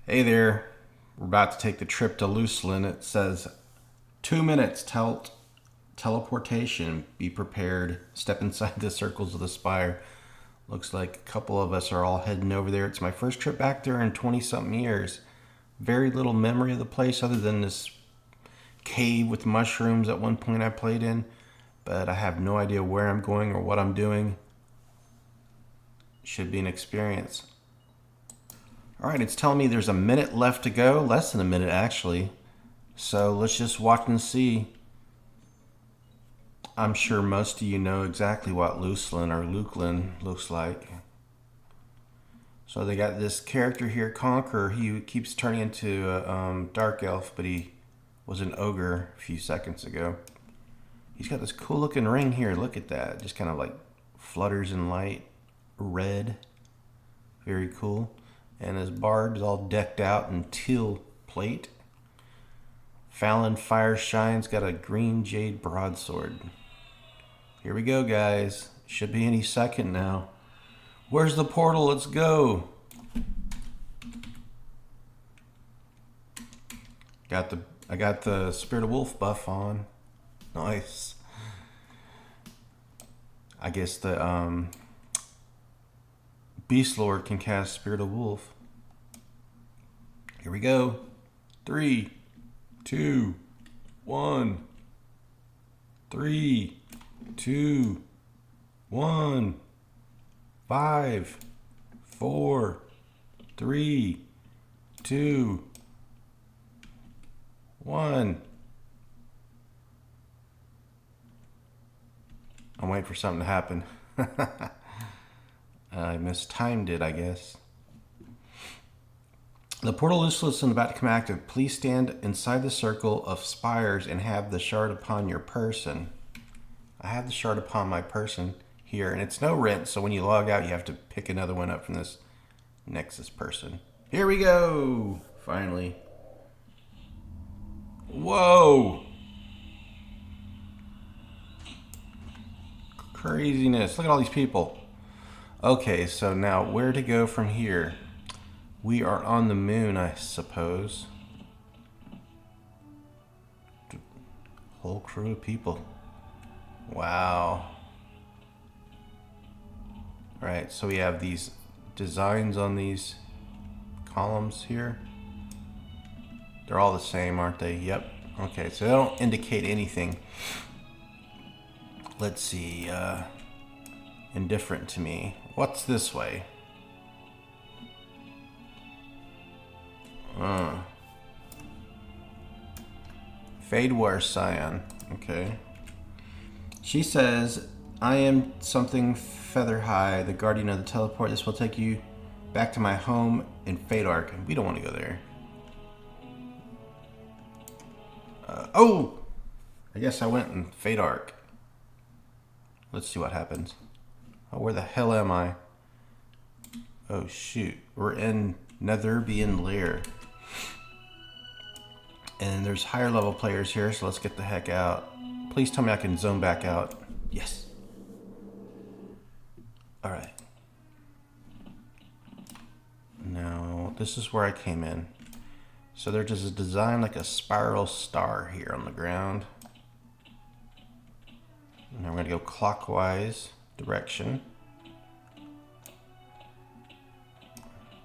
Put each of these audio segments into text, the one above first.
Hey there, we're about to take the trip to Luclin. It says 2 minutes teleportation. Be prepared. Step inside the circles of the spire. Looks like a couple of us are all heading over there. It's my first trip back there in 20 something years. Very little memory of the place other than this cave with mushrooms at one point I played in. But I have no idea where I'm going or what I'm doing. Should be an experience. Alright, it's telling me there's a minute left to go. Less than a minute, actually. So let's just watch and see. I'm sure most of you know exactly what Luclin or Luclin looks like. So they got this character here, Conqueror. He keeps turning into a dark elf, but he was an ogre a few seconds ago. He's got this cool looking ring here. Look at that. Just kind of like flutters in light. Red. Very cool. And his bard is all decked out in teal plate. Fallon Fire Shine's got a green jade broadsword. Here we go, guys. Should be any second now. Where's the portal? Let's go. I got the Spirit of Wolf buff on. Nice. I guess the Beast Lord can cast Spirit of Wolf. Here we go. 3, 2, 1. 3, 2, 1. 5, 4, 3, 2, 1. I'm waiting for something to happen. I mistimed it, I guess. The portal is about to come active. Please stand inside the circle of spires and have the shard upon your person. I have the shard upon my person here, and it's no rent, so when you log out, you have to pick another one up from this Nexus person. Here we go! Finally. Whoa! Craziness. Look at all these people. Okay, so now where to go from here? We are on the moon, I suppose. Whole crew of people. Wow. Alright, so we have these designs on these columns here. They're all the same, aren't they? Yep. Okay, so they don't indicate anything. Let's see. Indifferent to me. What's this way? Fade War Scion. Okay. She says, I am something feather high, the guardian of the teleport. This will take you back to my home in Fade Arc. We don't want to go there. Oh! I guess I went in Fade Arc. Let's see what happens. Oh, where the hell am I? Oh, shoot. We're in Netherbian Lair. And there's higher level players here, so let's get the heck out. Please tell me I can zone back out. Yes. Alright. Now, this is where I came in. So there's just a design like a spiral star here on the ground. Now we're going to go clockwise direction.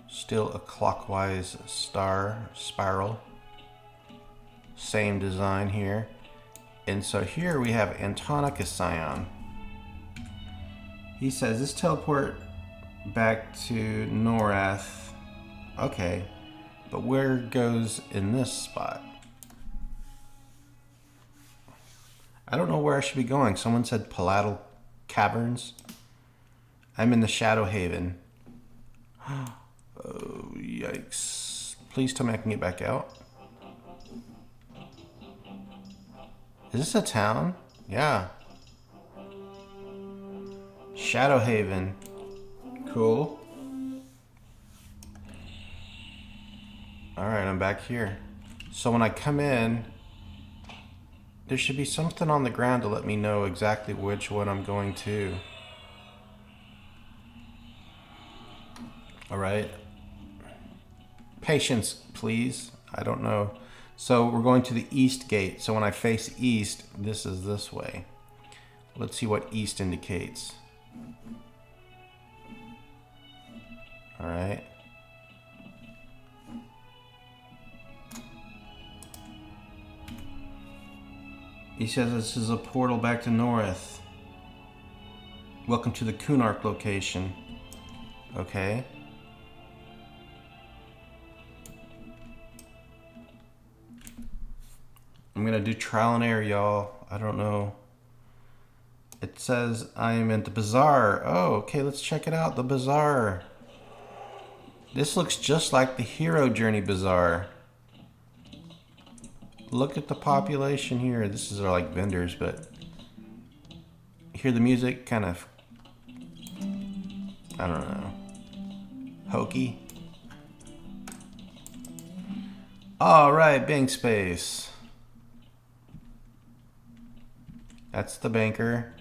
Still a clockwise spiral. Same design here. And so here we have Antonica Scion. He says this teleport back to Norath. Okay. But where goes in this spot? I don't know where I should be going. Someone said Paludal Caverns. I'm in the Shadow Haven. Oh, yikes. Please tell me I can get back out. Is this a town? Yeah. Shadow Haven. Cool. Alright, I'm back here. So when I come in, there should be something on the ground to let me know exactly which one I'm going to. Alright. Patience, please. I don't know. So we're going to the east gate. So when I face east, this is this way. Let's see what east indicates. All right. He says this is a portal back to north. Welcome to the Kunark location. Okay. I'm gonna do trial and error, y'all. I don't know. It says I am at the bazaar. Oh, okay, let's check it out. The bazaar. This looks just like the Hero Journey bazaar. Look at the population here. This is like vendors, but hear the music, kind of, I don't know, hokey. All right, bank space. That's the banker.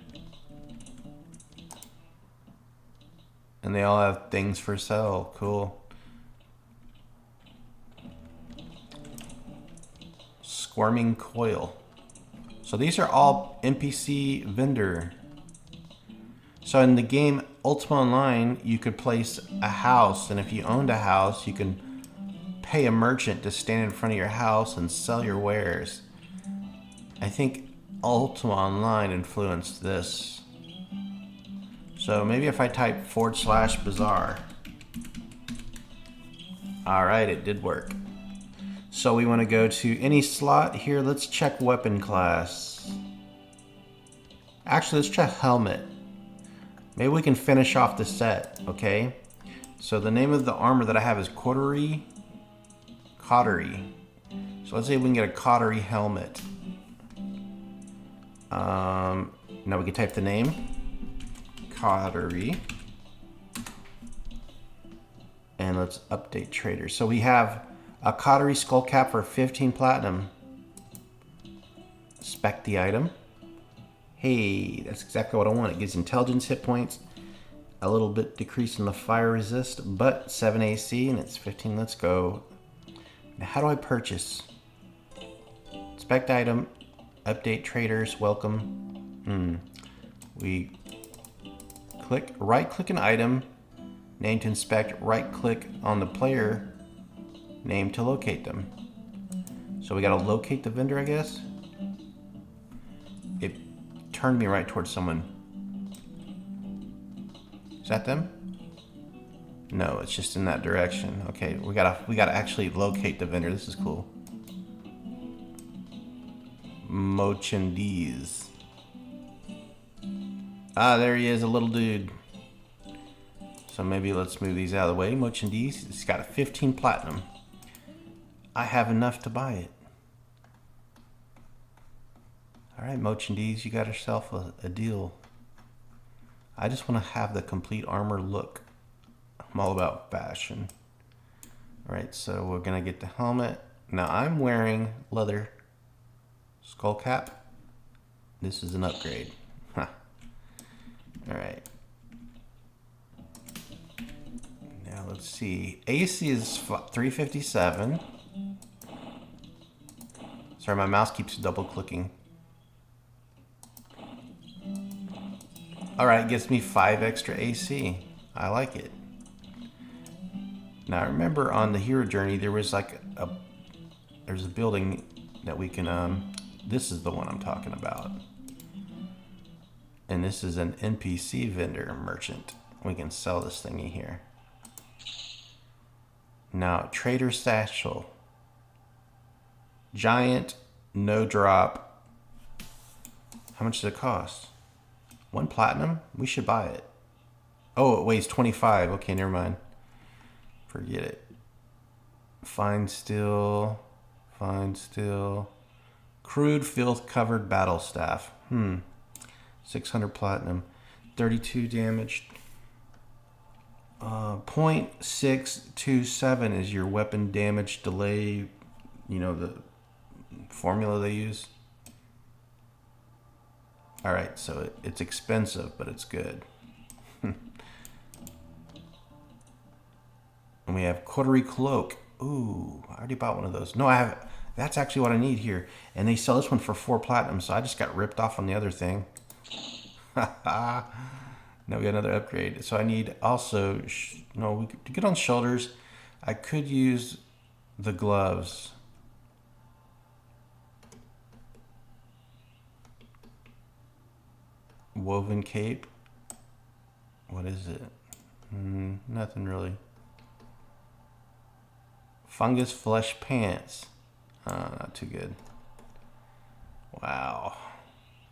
And they all have things for sale. Cool. Squirming coil. So these are all NPC vendor. So in the game Ultima Online, you could place a house, and if you owned a house, you can pay a merchant to stand in front of your house and sell your wares. I think Ultima Online influenced this. So maybe if I type /bazaar. All right, it did work. So we want to go to any slot here. Let's check weapon class. Actually, let's check helmet. Maybe we can finish off the set, okay? So the name of the armor that I have is Cautery. So let's say we can get a Cautery helmet. Now we can type the name. Cautery. And let's update traders. So we have a Cautery skull cap for 15 platinum. Spec the item. Hey, that's exactly what I want. It gives intelligence, hit points, a little bit decrease in the fire resist, but 7 AC and it's 15. Let's go. Now, how do I purchase? Spec item, update traders, welcome. We click, right click an item, name to inspect, right click on the player name to locate them. So we gotta locate the vendor, I guess. It turned me right towards someone. Is that them? No, it's just in that direction. Okay, we gotta actually locate the vendor. This is cool. Mochandies. Ah, there he is, a little dude. So maybe let's move these out of the way. Mochandies, it's got a 15 platinum. I have enough to buy it. All right, Mochandies, you got yourself a deal. I just want to have the complete armor look. I'm all about fashion. All right, so we're gonna get the helmet. Now I'm wearing leather skull cap. This is an upgrade. Huh. All right. Now let's see. AC is 357. Sorry, my mouse keeps double clicking. All right, gets me 5 extra AC. I like it. Now remember on the hero journey, there was like there's a building that we can, this is the one I'm talking about. And this is an NPC vendor merchant. We can sell this thingy here. Now, trader satchel. Giant, no drop. How much does it cost? 1 platinum? We should buy it. Oh, it weighs 25. Okay, never mind. Forget it. Fine steel. Fine steel. Crude filth covered battle staff. 600 platinum. 32 damage. 0.627 is your weapon damage delay. You know, the formula they use. All right, so it's expensive, but it's good. And we have Cautery cloak. Ooh, I already bought one of those. No, I have. That's actually what I need here. And they sell this one for 4 platinum, so I just got ripped off on the other thing. Now we got another upgrade. So I need also, no, to get on shoulders, I could use the gloves. Woven cape. What is it? Nothing really. Fungus flesh pants. Not too good. Wow.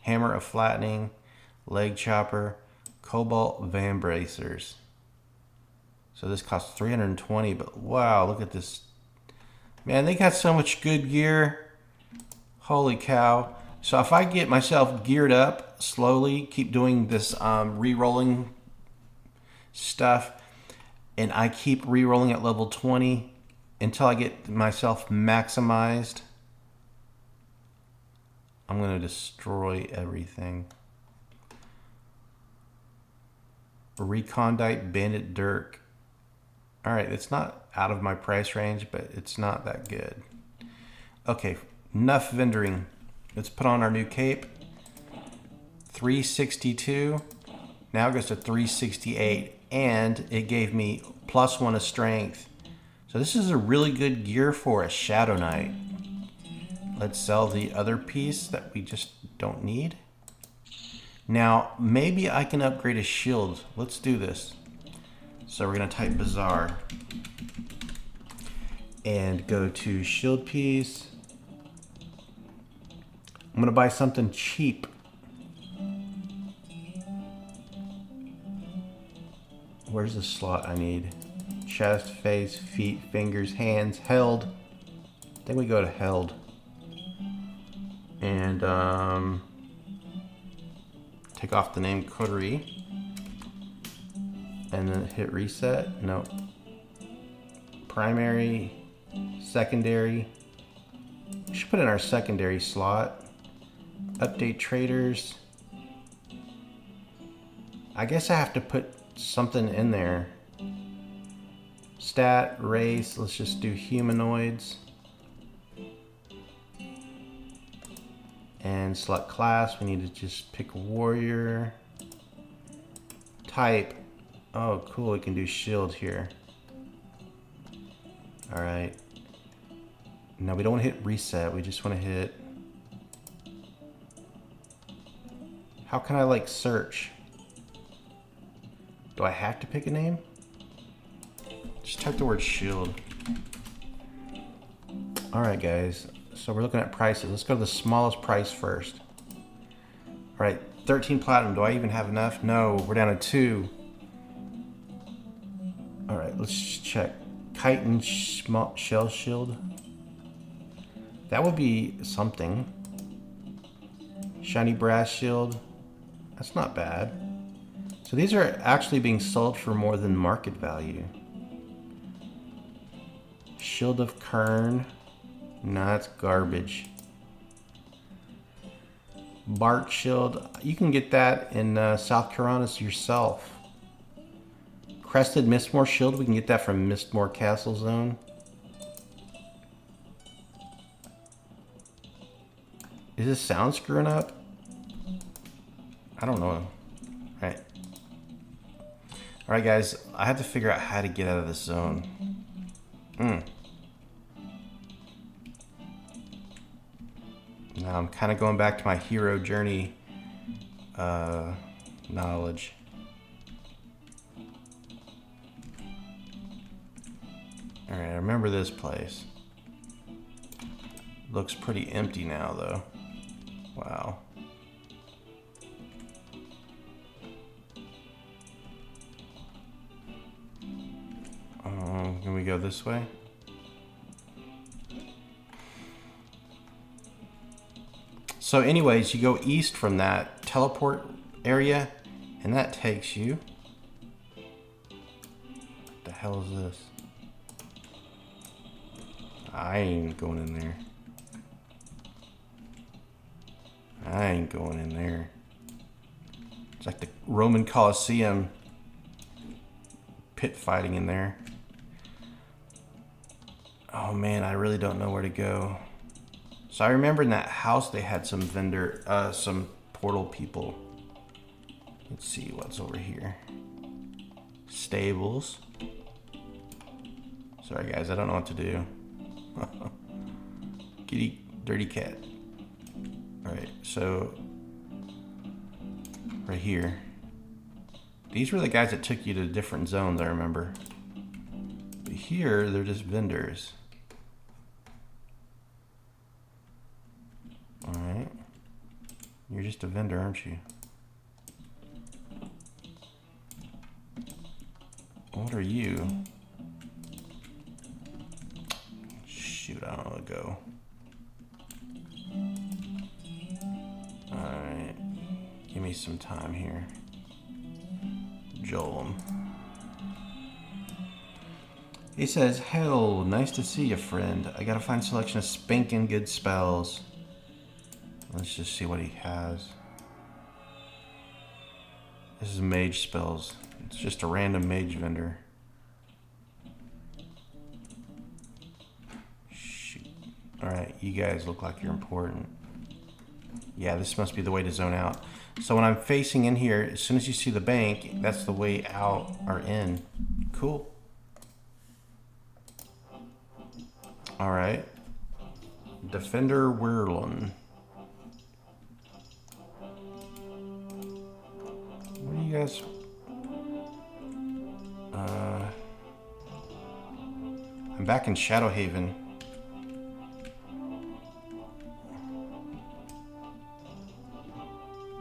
Hammer of flattening. Leg chopper. Cobalt van bracers. So this costs 320, but wow, look at this. Man, they got so much good gear. Holy cow. So if I get myself geared up slowly, keep doing this re-rolling stuff, and I keep re-rolling at level 20 until I get myself maximized, I'm going to destroy everything. Recondite Bandit Dirk. Alright, it's not out of my price range, but it's not that good. Okay, enough vendoring. Let's put on our new cape. 362. Now it goes to 368. And it gave me +1 of strength. So this is a really good gear for a Shadow Knight. Let's sell the other piece that we just don't need. Now, maybe I can upgrade a shield. Let's do this. So we're going to type bazaar. And go to shield piece. I'm going to buy something cheap. Where's the slot I need? Chest, face, feet, fingers, hands, held. I think we go to held. And take off the name Coterie. And then hit reset. No. Primary, secondary. We should put in our secondary slot. Update traders. I guess I have to put something in there. Stat, race, let's just do humanoids. And select class, we need to just pick warrior. Type, oh cool, we can do shield here. Alright. No, we don't want to hit reset, we just want to hit... How can I like search? Do I have to pick a name? Just type the word shield. Alright guys, so we're looking at prices. Let's go to the smallest price first. Alright, 13 platinum. Do I even have enough? No, we're down to 2. Alright, let's just check. Chitin shell shield. That would be something. Shiny brass shield. That's not bad. So these are actually being sold for more than market value. Shield of Kern. Nah, it's garbage. Bark shield. You can get that in South Carolina yourself. Crested Mistmore shield. We can get that from Mistmore Castle Zone. Is this sound screwing up? I don't know. Alright. Alright guys, I have to figure out how to get out of this zone. Now I'm kind of going back to my hero journey knowledge. Alright, I remember this place. Looks pretty empty now though. Wow. Can we go this way? So anyways, you go east from that teleport area, and that takes you... What the hell is this? I ain't going in there. I ain't going in there. It's like the Roman Colosseum. Pit fighting in there. Oh man, I really don't know where to go. So I remember in that house they had some some portal people. Let's see what's over here. Stables. Sorry guys, I don't know what to do. Kitty, dirty cat. Alright, so right here. These were the guys that took you to different zones, I remember. But here, they're just vendors. Alright. You're just a vendor, aren't you? What are you? Shoot, I don't know where to go. Alright. Give me some time here. Joel. He says, "Hello, nice to see you, friend. I gotta find a selection of spanking good spells." Let's just see what he has. This is mage spells. It's just a random mage vendor. Shoot. Alright, you guys look like you're important. Yeah, this must be the way to zone out. So when I'm facing in here, as soon as you see the bank, that's the way out or in. Cool. Alright. Defender Whirlin. What are you guys? I'm back in Shadowhaven.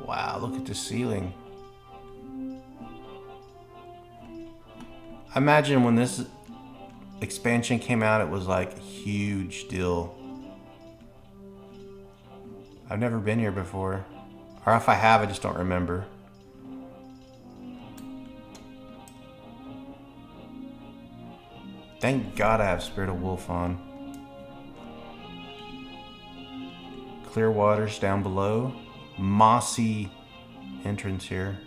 Wow, look at the ceiling. I imagine when this expansion came out, it was like a huge deal. I've never been here before. Or if I have, I just don't remember. Thank God I have Spirit of Wolf on. Clear waters down below. Mossy entrance here.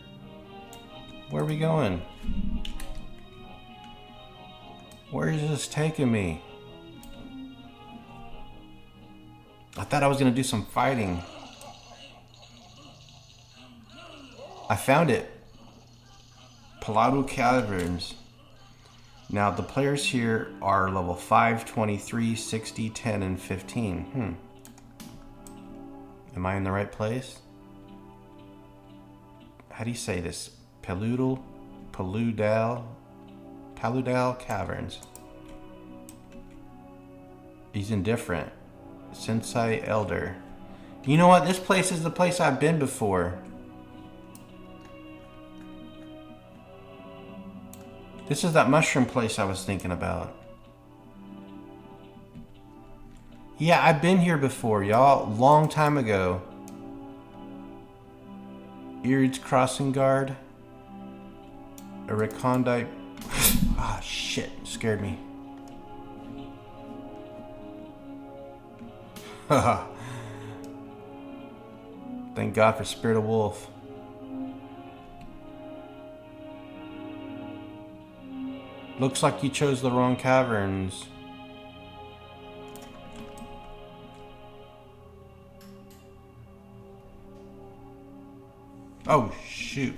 Where are we going? Where is this taking me? I thought I was gonna do some fighting. I found it. Paludal Caverns. Now the players here are level 5, 23, 60, 10, and 15. Am I in the right place? How do you say this? Paludal Caverns. He's indifferent. Sensei Elder. You know what? This place is the place I've been before. This is that mushroom place I was thinking about. Yeah, I've been here before, y'all. Long time ago. Erid's Crossing Guard. A recondite. Ah, shit. Scared me. Haha. Thank God for Spirit of Wolf. Looks like you chose the wrong caverns. Oh, shoot.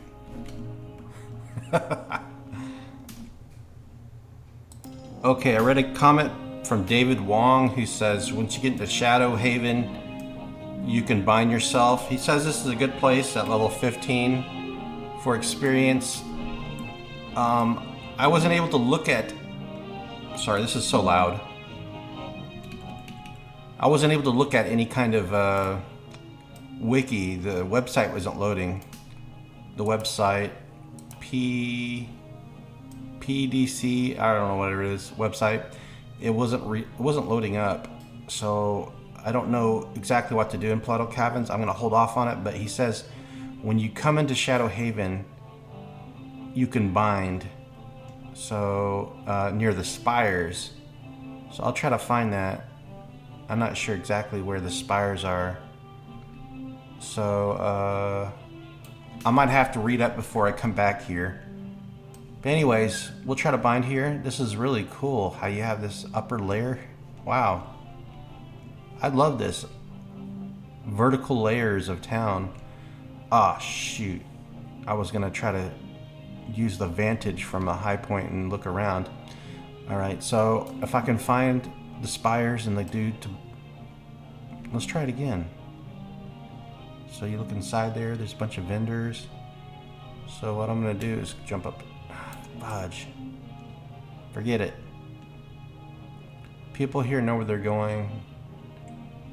Okay, I read a comment from David Wong who says, once you get into Shadowhaven, you can bind yourself. He says this is a good place at level 15 for experience. I wasn't able to look at... Sorry, this is so loud. I wasn't able to look at any kind of wiki. The website wasn't loading. The website, PDC, I don't know what it is, website. It wasn't loading up. So I don't know exactly what to do in Paludal Caverns. I'm going to hold off on it. But he says when you come into Shadowhaven, you can bind. So near the spires. So I'll try to find that. I'm not sure exactly where the spires are. So I might have to read up before I come back here. But anyways, we'll try to bind here. This is really cool how you have this upper layer. Wow. I love this. Vertical layers of town. Ah, shoot. I was going to try to use the vantage from a high point and look around. Alright, so if I can find the spires and the dude to... Let's try it again. So you look inside there, there's a bunch of vendors. So what I'm going to do is jump up. Fudge. Forget it. People here know where they're going.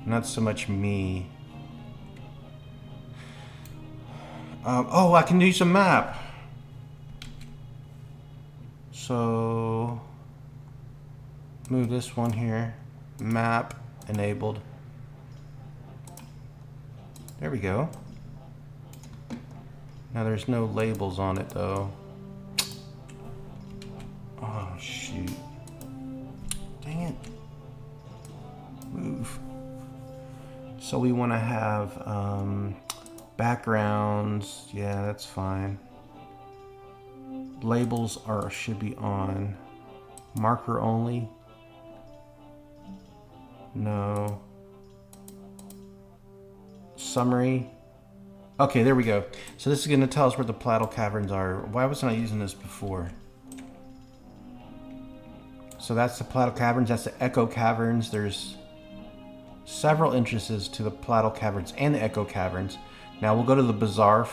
Not so much me. Oh, I can use a map. So move this one here. Map enabled. There we go. Now there's no labels on it though. Oh shoot. Dang it. Move. So we want to have backgrounds. Yeah, that's fine. Labels should be on. Marker only. No. Summary. Okay, there we go. So this is going to tell us where the Paludal Caverns are. Why wasn't I using this before? So that's the Paludal Caverns. That's the Echo Caverns. There's several entrances to the Paludal Caverns and the Echo Caverns. Now we'll go to the bazaar.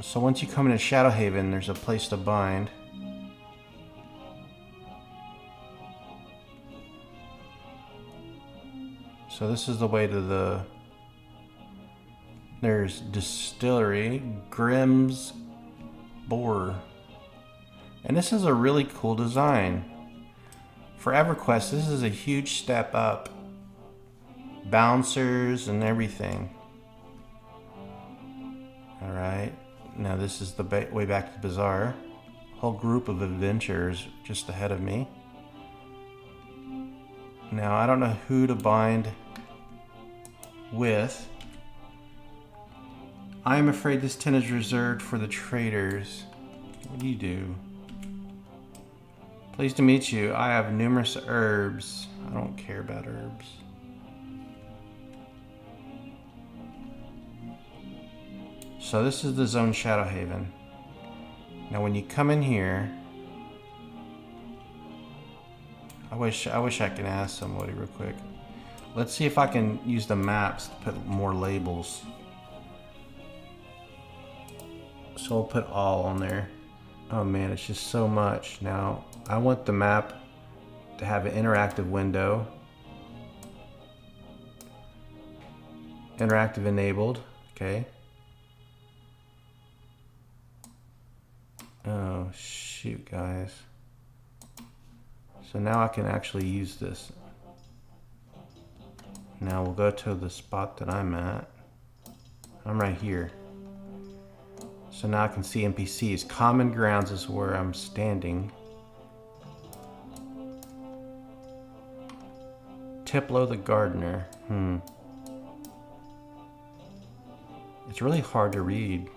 So once you come into Shadowhaven, there's a place to bind. So this is the way to the... There's Distillery, Grimm's Boar. And this is a really cool design. For Everquest, this is a huge step up. Bouncers and everything. Alright, now this is the way back to the bazaar. Whole group of adventurers just ahead of me. Now I don't know who to bind with. I'm afraid this tent is reserved for the traders. What do you do? Pleased to meet you. I have numerous herbs. I don't care about herbs. So this is the zone Shadowhaven. Now when you come in here, I wish I could ask somebody real quick. Let's see if I can use the maps to put more labels. So I'll put all on there. Oh man, it's just so much. Now I want the map to have an interactive window. Interactive enabled, okay. Oh shoot, guys. So now I can actually use this. Now we'll go to the spot that I'm at. I'm right here. So now I can see NPCs. Common grounds is where I'm standing. Tiplo the gardener. It's really hard to read.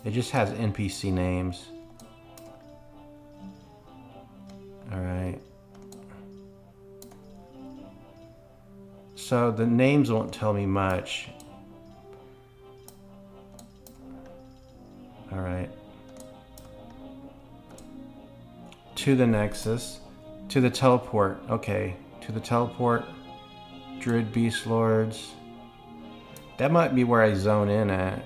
It just has NPC names. Alright. So the names won't tell me much. Alright. To the Nexus. To the teleport. Okay. To the teleport. Druid Beast Lords. That might be where I zone in at.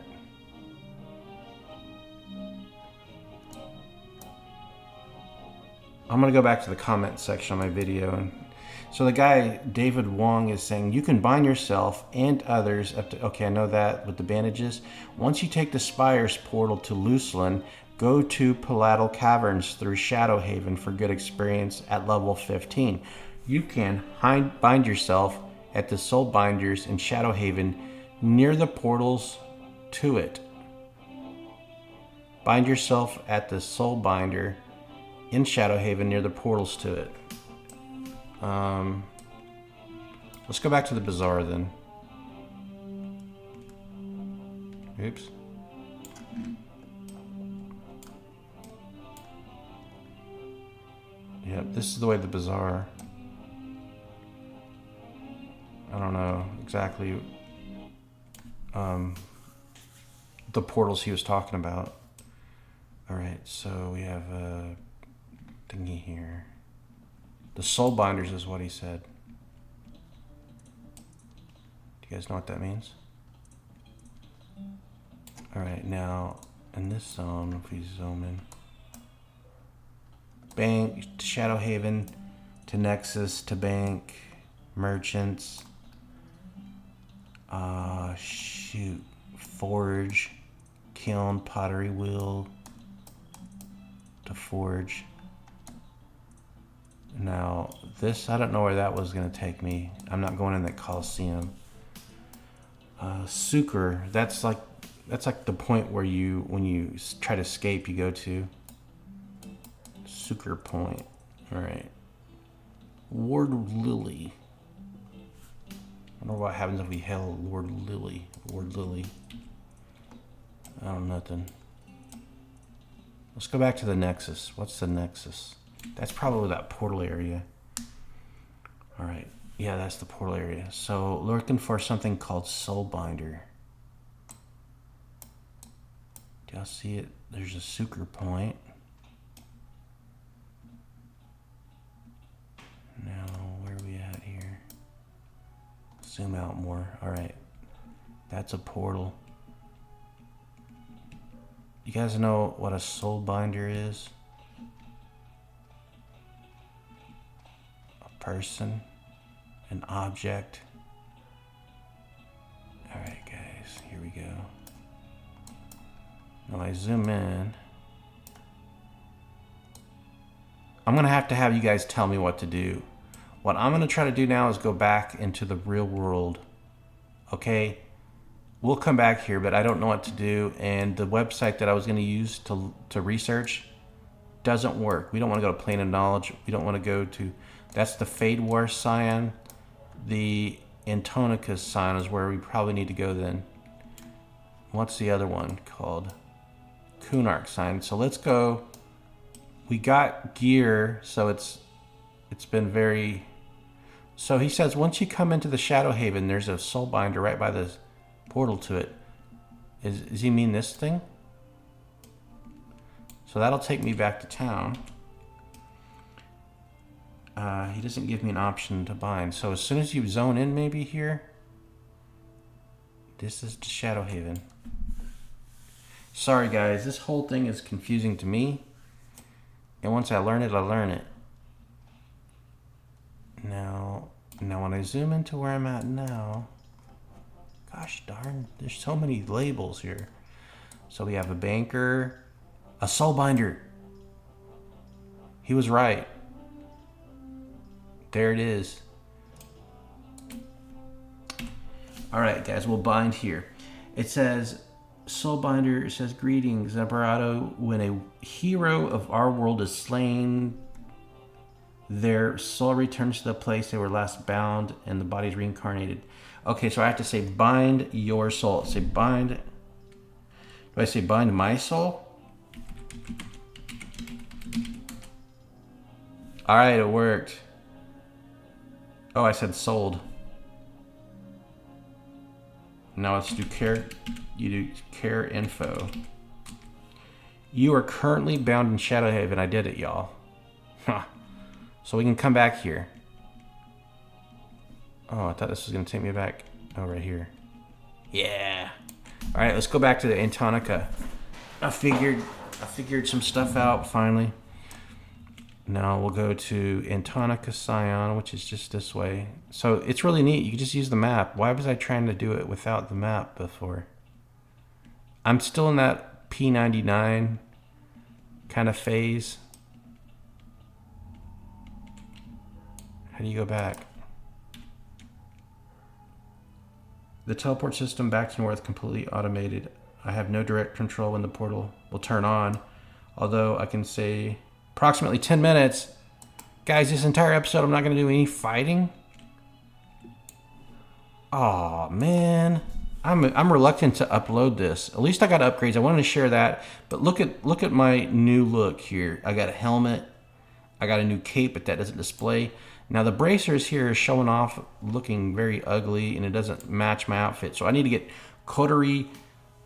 I'm going to go back to the comment section on my video. So the guy, David Wong, is saying, you can bind yourself and others up to... Okay, I know that with the bandages. Once you take the Spires portal to Luclin, go to Paludal Caverns through Shadowhaven for good experience at level 15. You can bind yourself at the Soul Binders in Shadowhaven near the portals to it. Bind yourself at the Soul Binder in Shadowhaven near the portals to it. Let's go back to the bazaar then. Oops. Yep, this is the way the bazaar. I don't know exactly the portals he was talking about. Alright, so we have a thingy here. The soul binders is what he said. Do you guys know what that means? Alright, now in this zone, if we zoom in. Bank, to Shadow Haven, to Nexus, to Bank, Merchants. Shoot. Forge, Kiln, Pottery Wheel, to Forge. Now, this, I don't know where that was going to take me. I'm not going in that Coliseum. Sucre, that's like the point where when you try to escape, you go to. Sucre Point. Alright. Ward Lily. I don't know what happens if we hail Lord Lily. Ward Lily. I don't know nothing. Let's go back to the Nexus. What's the Nexus? That's probably that portal area. Alright. Yeah, that's the portal area. So, looking for something called Soulbinder. Do y'all see it? There's a Sucre Point. Now, where are we at here? Zoom out more. Alright. That's a portal. You guys know what a Soulbinder is? A person. An object. Alright guys, here we go. Now I zoom in. I'm going to have you guys tell me what to do. What I'm going to try to do now is go back into the real world. Okay? We'll come back here, but I don't know what to do. And the website that I was going to use to research doesn't work. We don't want to go to Plane of Knowledge. We don't want to go to... That's the Fade War Scion. The Antonica Scion is where we probably need to go then. What's the other one called? Kunark Scion. So let's go... We got gear, so it's been very... So he says once you come into the Shadow Haven, there's a Soulbinder right by the portal to it. Does he mean this thing? So that'll take me back to town. He doesn't give me an option to bind. So as soon as you zone in maybe here, this is the Shadow Haven. Sorry guys, this whole thing is confusing to me. And once I learn it, I learn it. Now when I zoom into where I'm at now, gosh darn, there's so many labels here. So we have a banker, a Soulbinder. He was right. There it is. Alright guys, we'll bind here. It says... Soulbinder says, greetings, Zebarato. When a hero of our world is slain, their soul returns to the place they were last bound and the body is reincarnated. Okay, so I have to say bind your soul. Say bind. Do I say bind my soul? Alright, it worked. Oh, I said sold. Now let's do care. You do care info. You are currently bound in Shadow Haven. I did it, y'all. Huh. So we can come back here. Oh, I thought this was going to take me back. Oh, right here. Yeah. All right, let's go back to the Antonica. I figured some stuff out finally. Now we'll go to Antonica Scion, which is just this way. So it's really neat. You can just use the map. Why was I trying to do it without the map before? I'm still in that P99 kind of phase. How do you go back? The teleport system back to north completely automated. I have no direct control when the portal will turn on. Although I can say approximately 10 minutes. Guys, this entire episode I'm not going to do any fighting. Aw, man. I'm reluctant to upload this. At least I got upgrades. I wanted to share that. But look at my new look here. I got a helmet. I got a new cape, but that doesn't display. Now the bracers here is showing off looking very ugly and it doesn't match my outfit. So I need to get coterie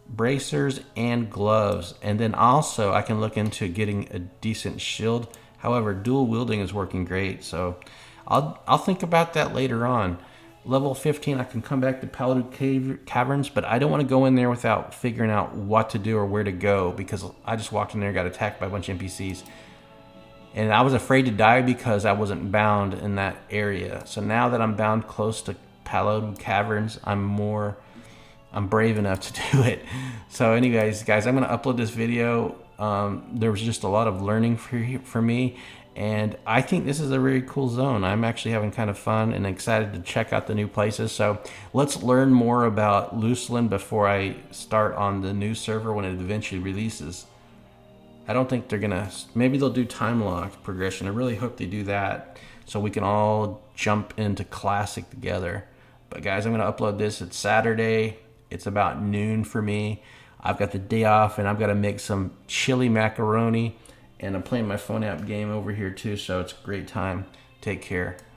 bracers and gloves. And then also I can look into getting a decent shield. However, dual wielding is working great. So I'll think about that later on. Level 15, I can come back to Paludal Caverns, but I don't want to go in there without figuring out what to do or where to go, because I just walked in there and got attacked by a bunch of NPCs. And I was afraid to die because I wasn't bound in that area. So now that I'm bound close to Paludal Caverns, I'm brave enough to do it. So anyways, guys, I'm going to upload this video. There was just a lot of learning for me. And I think this is a very cool zone. I'm actually having kind of fun and excited to check out the new places. So let's learn more about Luclin before I start on the new server when it eventually releases. I don't think they're gonna, maybe they'll do time lock progression. I really hope they do that so we can all jump into Classic together. But guys, I'm gonna upload this. It's Saturday. It's about noon for me. I've got the day off and I've got to make some chili macaroni. And I'm playing my phone app game over here too, so it's a great time. Take care.